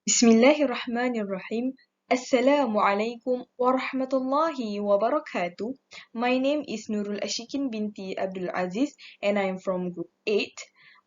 Bismillahirrahmanirrahim. Assalamualaikum warahmatullahi wabarakatuh. My name is Nurul Ashikin binti Abdul Aziz and I am from group 8.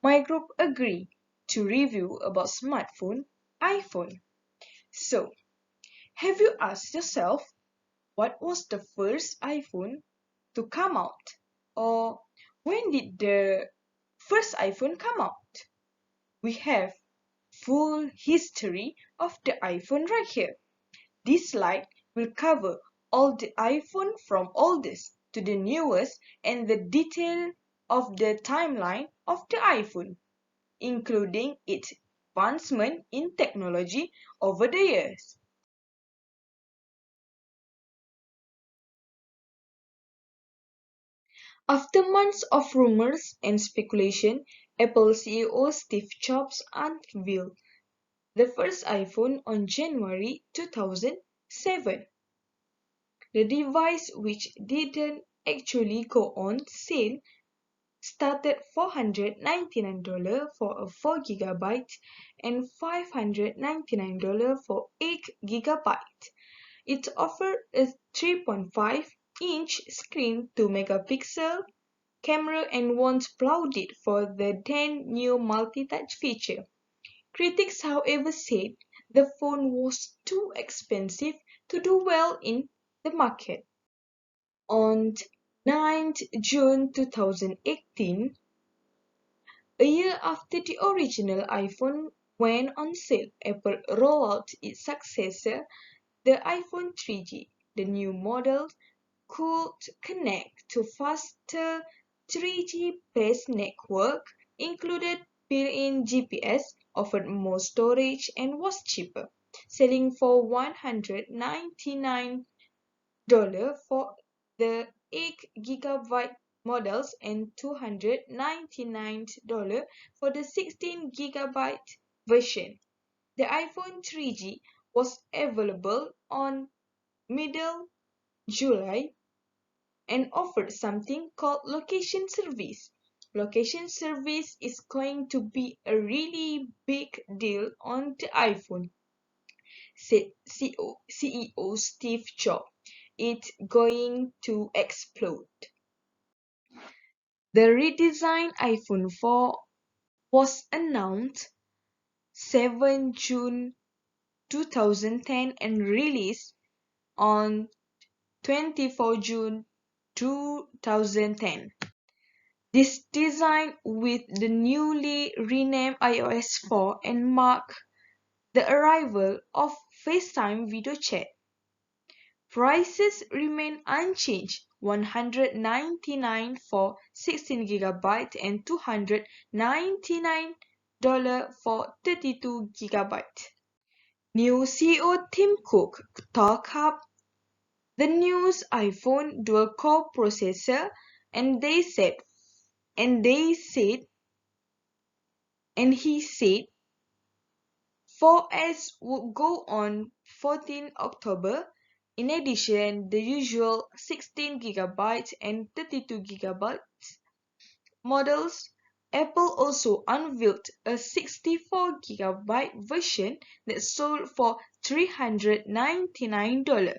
My group agree to review about smartphone iPhone. So, have you asked yourself what was the first iPhone to come out? Or when did the first iPhone come out? We have full history of the iPhone right here. This slide will cover all the iPhone from oldest to the newest and the detail of the timeline of the iPhone, including its advancement in technology over the years. After months of rumors and speculation, Apple CEO Steve Jobs unveiled the first iPhone on January 2007. The device, which didn't actually go on sale, started $499 for a 4GB and $599 for 8GB. It offered a 3.5-inch screen, 2-megapixel camera, and once applauded for the then new multi-touch feature. Critics, however, said the phone was too expensive to do well in the market. On 9th June 2018, a year after the original iPhone went on sale, Apple rolled out its successor, the iPhone 3G. The new model could connect to faster 3G-based network, included built-in GPS, offered more storage, and was cheaper, selling for $199 for the 8GB models and $299 for the 16GB version. The iPhone 3G was available on middle July and offered something called location service. Location service is going to be a really big deal on the iPhone, said CEO Steve Jobs. It's going to explode. The redesigned iPhone 4 was announced 7 June 2010 and released on 24 June 2010. This design with the newly renamed iOS 4 and marked the arrival of FaceTime video chat. Prices remain unchanged, $199 for 16GB and $299 for 32GB. New CEO Tim Cook talked up the new iPhone dual-core processor, and he said 4S would go on 14 October. In addition, the usual 16GB and 32GB models, Apple also unveiled a 64GB version that sold for $399.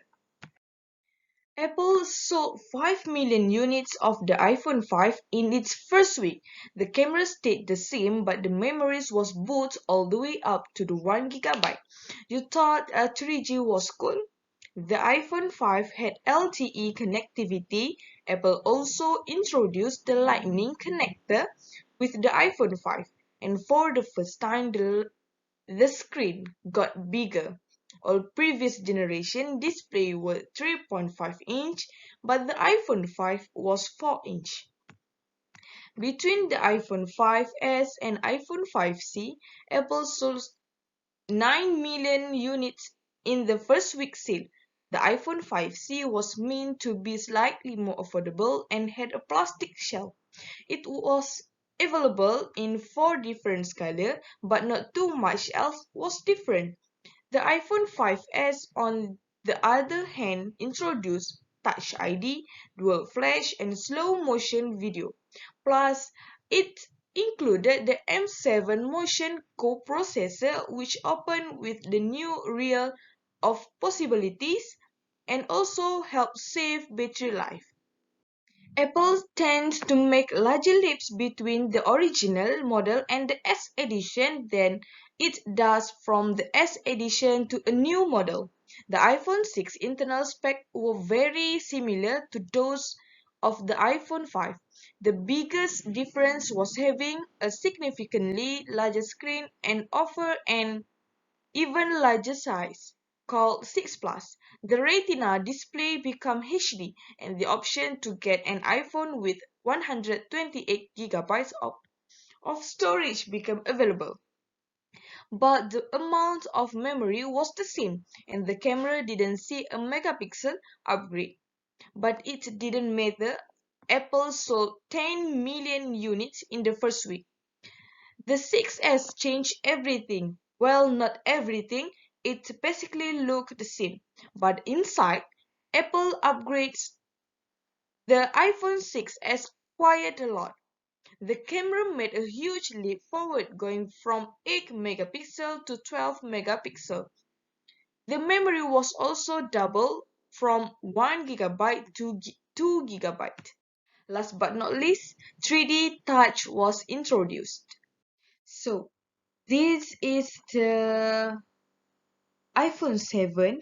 Apple sold 5 million units of the iPhone 5 in its first week. The camera stayed the same, but the memory was boosted all the way up to the 1GB. You thought a 3G was cool? The iPhone 5 had LTE connectivity. Apple also introduced the Lightning connector with the iPhone 5, and for the first time the screen got bigger. All previous generation displays were 3.5-inch, but the iPhone 5 was 4-inch. Between the iPhone 5S and iPhone 5C, Apple sold 9 million units in the first week sale. The iPhone 5C was meant to be slightly more affordable and had a plastic shell. It was available in 4 different colors, but not too much else was different. The iPhone 5S, on the other hand, introduced Touch ID, dual flash, and slow motion video. Plus, it included the M7 Motion coprocessor, which opened with the new realm of possibilities and also helped save battery life. Apple tends to make larger leaps between the original model and the S edition than it does from the S edition to a new model. The iPhone 6 internal specs were very similar to those of the iPhone 5. The biggest difference was having a significantly larger screen and offer an even larger size, called 6 Plus. The Retina display became HD and the option to get an iPhone with 128 GB of storage became available. But the amount of memory was the same and the camera didn't see a megapixel upgrade. But it didn't matter. Apple sold 10 million units in the first week. The 6S changed everything. Well, not everything. It basically looked the same. But inside, Apple upgrades the iPhone 6S quite a lot. The camera made a huge leap forward, going from 8 megapixel to 12 megapixel. The memory was also doubled from 1 gigabyte to 2 gigabyte. Last but not least, 3D Touch was introduced. So, this is the iPhone 7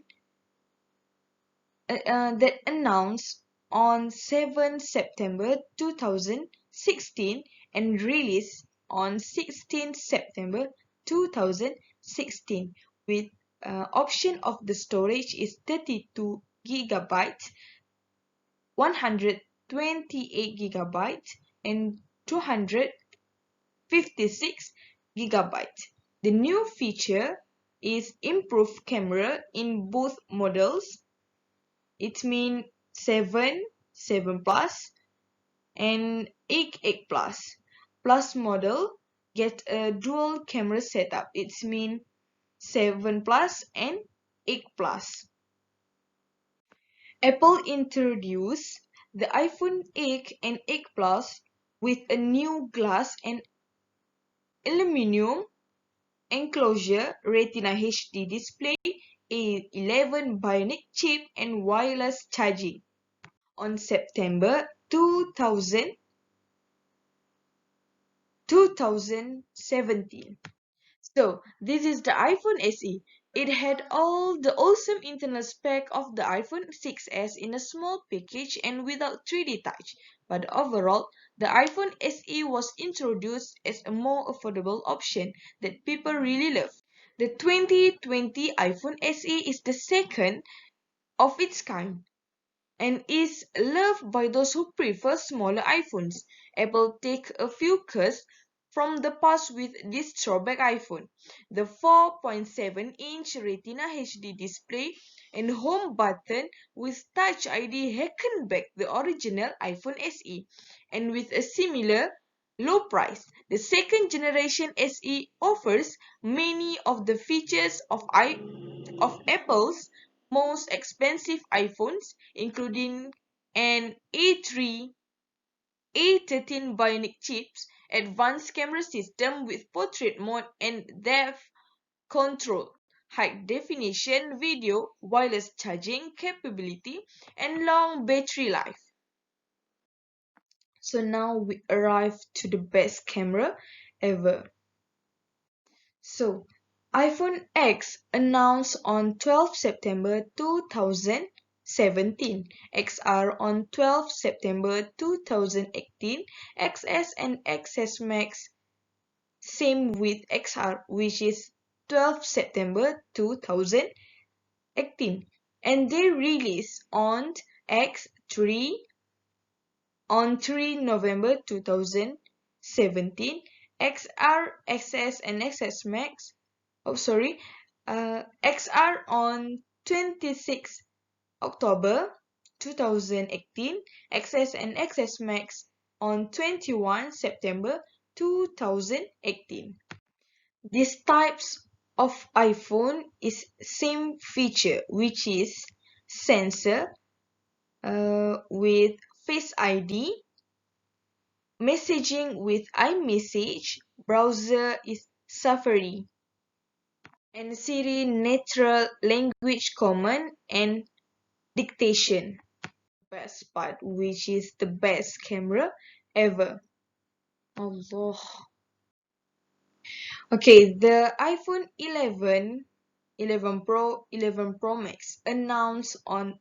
that announced on 7 September 2016 and released on 16 September 2016 with option of the storage is 32 gigabytes, 128 gigabytes and 256 gigabytes. The new feature is improved camera in both models. It means 7, 7 Plus and 8, 8 Plus. Plus model get a dual camera setup. It means 7 Plus and 8 Plus. Apple introduced the iPhone 8 and 8 Plus with a new glass and aluminum enclosure, Retina HD display, A11 Bionic chip, and wireless charging. On September 2017. So, this is the iPhone SE. It had all the awesome internal spec of the iPhone 6s in a small package and without 3D touch. But overall, the iPhone SE was introduced as a more affordable option that people really love. The 2020 iPhone SE is the second of its kind and is loved by those who prefer smaller iPhones. Apple take a few cues from the past with this throwback iPhone. The 4.7-inch Retina HD display and home button with Touch ID harken back the original iPhone SE, and with a similar low price. The second generation SE offers many of the features of Apple's most expensive iPhones, including an A3, A13 Bionic chips, advanced camera system with portrait mode and depth control, high-definition video, wireless charging capability, and long battery life. So now we arrive to the best camera ever. So, iPhone X announced on 12 September 2017, XR on 12 September 2018, XS and XS Max same with XR, which is 12 September 2018, and they release on X3 on 3 November 2017, XR, XS and XS Max, XR on 26 October 2018, XS and XS Max on 21 September 2018. These types of iPhone is same feature, which is sensor with Face ID messaging with iMessage, browser is Safari, and Siri natural language command and dictation. Best part, which is the best camera ever. Allah. Okay, the iPhone 11, 11 Pro, 11 Pro Max announced on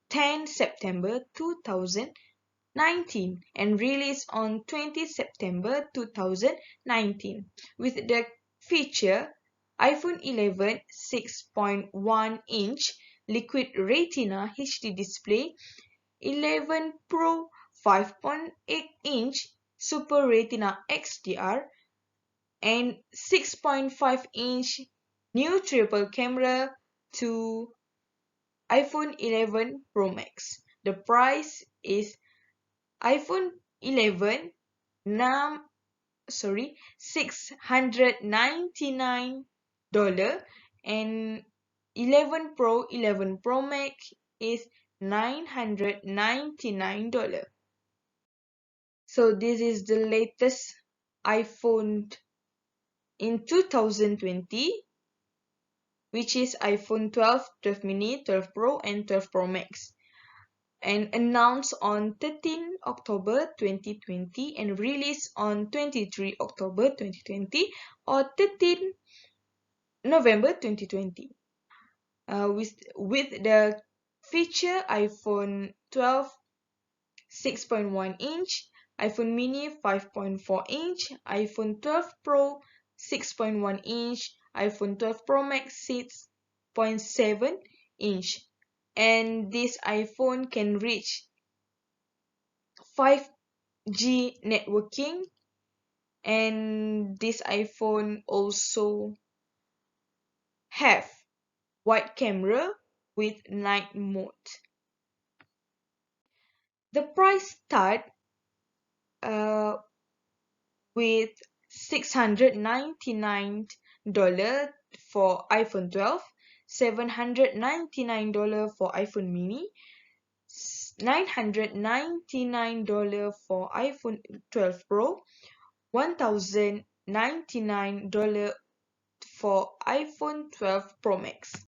10 September 2019 and released on 20 September 2019 with the feature iPhone 11 6.1-inch liquid retina HD display, 11 Pro 5.8-inch Super Retina XDR, and 6.5-inch new triple camera to iPhone 11 Pro Max. The price is iPhone 11 $699 and 11 Pro 11 Pro Max is $999. So this is the latest iPhone in 2020, which is iPhone 12, 12 mini, 12 Pro and 12 Pro Max, and announced on 13 October 2020 and released on 23 October 2020 or 13 November 2020. With the feature iPhone 12 6.1-inch, iPhone mini 5.4-inch, iPhone 12 Pro 6.1-inch, iPhone 12 Pro Max 6.7-inch, and this iPhone can reach 5G networking, and this iPhone also have wide camera with night mode. The price start with $699 for iPhone 12, $799 for iPhone mini, $999 for iPhone 12 Pro, $1,099 for iPhone 12 Pro Max.